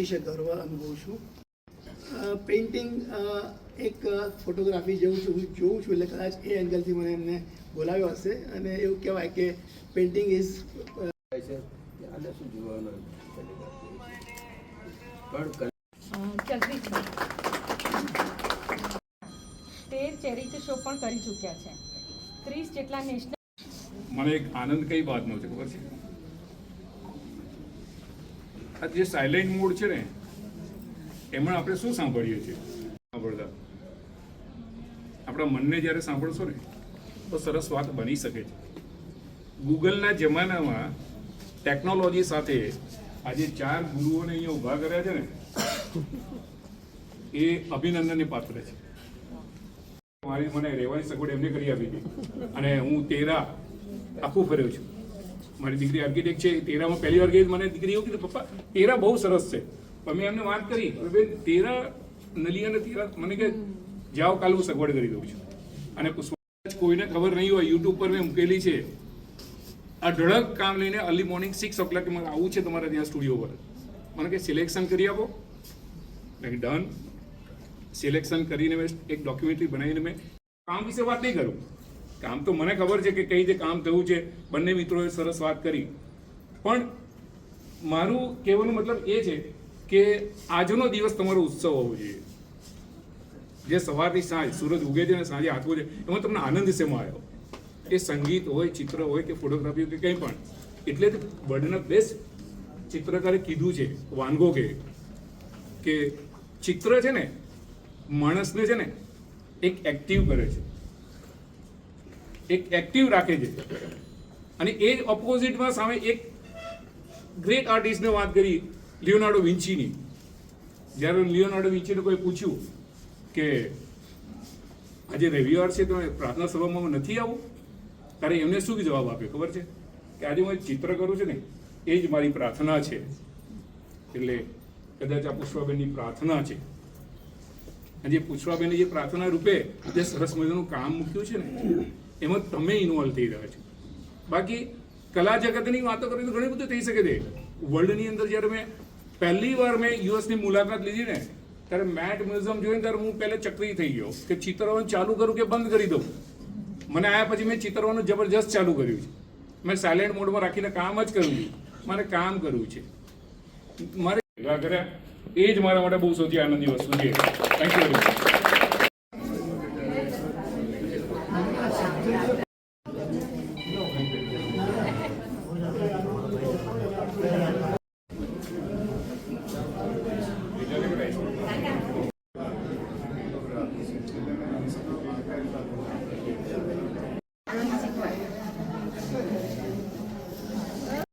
અતિશય ગર્વ અનુભવું છું. પેઇન્ટિંગ એક ફોટોગ્રાફી જેવું છું, હું જોઉં છું એટલે કદાચ એ એંગલથી મને એમને બોલાવ્યો હશે અને એવું કહેવાય કે પેઇન્ટિંગ ઇઝ ચેરિટી શો પણ કરી ચૂક્યા છે. 30 જેટલા નેશનલ. મને એક આનંદ કઈ વાતનો છે ખબર છે? આ જે સાયલેન્ટ મોડ છે ને એમાં આપણે શું સાંભળીએ છીએ? સાંભળતા આપણા મનને જ્યારે સાંભળશો ને તો સરસ વાત બની શકે છે. ગૂગલના જમાનામાં ટેકનોલોજી સાથે આજે 4 ગુરુઓને અહીંયા ઊભા કર્યા છે ને એ અભિનંદનને પાત્ર છે. મારી મને રહેવાની સગવડ એમને કરી આપી હતી અને હું તેરા આખું ફર્યો છું. મારી દીકરી આર્કિટેક્ટ છે. તેરામાં પહેલી વાર ગઈ મને દીકરી એવું કીધું, પપ્પા તેરા બહુ સરસ છે. પણ મેં એમને વાત કરી, બેન તેરા નલી અને તેરા, મને કે જાઓ કાલે હું સગવડ કરી દઉં છું. અને કોઈને ખબર નહીં હોય, યુટ્યુબ પર મેં મૂકેલી છે. અઢળક કામ લઈને અર્લી મોર્નિંગ 6 o'clock મને આવું છે તમારા ત્યાં સ્ટુડિયો પર. મને કે સિલેક્શન કરી આપો. મેં ડન. સિલેક્શન કરીને મેં એક ડોક્યુમેન્ટરી બનાવીને મેં કામ વિશે વાત નહીં કરું. કામ તો મને ખબર છે કે કઈ રીતે કામ થયું છે. બંને મિત્રોએ સરસ વાત કરી. પણ મારું કહેવાનો મતલબ એ છે કે આજનો દિવસ તમારો ઉત્સવ હોવો જોઈએ. જે સવારથી સાંજ સૂરજ ઉગે છે અને સાંજે આથવો છે એમાં તમને આનંદ શેમાં આવ્યો? એ સંગીત હોય, ચિત્ર હોય કે ફોટોગ્રાફી હોય કે કંઈ પણ. એટલે જ વર્લ્ડના બેસ્ટ ચિત્રકારે કીધું છે વાન ગોગે કે ચિત્ર છે ને માણસને છે ને એક એક્ટિવ કરે છે, એક એક્ટિવ રાખે છે. અને એ જ ઓપોઝિટમાં સામે એક ગ્રેટ આર્ટિસ્ટને વાત કરી, લિયોનાર્ડો વિન્ચીની. જ્યારે લિયોનાર્ડો વિન્ચીને કોઈ પૂછ્યું કે આજે રવિવાર છે તો પ્રાર્થના સભામાં નથી આવું, ત્યારે એમને શું જવાબ આપ્યો ખબર છે? કે આજે હું ચિત્ર કરું છું ને એ જ મારી પ્રાર્થના છે. એટલે કદાચ આ પુષ્પાબેનની પ્રાર્થના છે. અને જે પુષ્પાબેનની જે પ્રાર્થના રૂપે જે સરસ મજાનું કામ મૂક્યું છે ને એમાં તમે ઇન્વોલ્વ થઈ રહ્યા છો. બાકી કલા જગતની વાતો કરીએ તો ઘણી બધું થઈ શકે છે. વર્લ્ડની અંદર જ્યારે મેં પહેલી વાર મેં યુએસની મુલાકાત લીધી ને ત્યારે મેટ મ્યુઝિયમ જોઈને ત્યારે હું પહેલે ચક્રી થઈ ગયો કે ચિત્રવાનું ચાલુ કરું કે બંધ કરી દઉં. મને આવ્યા પછી મેં ચિત્રવાનું જબરજસ્ત ચાલુ કર્યું છે. મેં સાયલેન્ટ મોડમાં રાખીને કામ જ કર્યું છે. મારે કામ કરવું છે. મારે ભેગા કર્યા એ જ મારા માટે બહુ સૌથી આનંદની વસ્તુ છે. Thank you very much.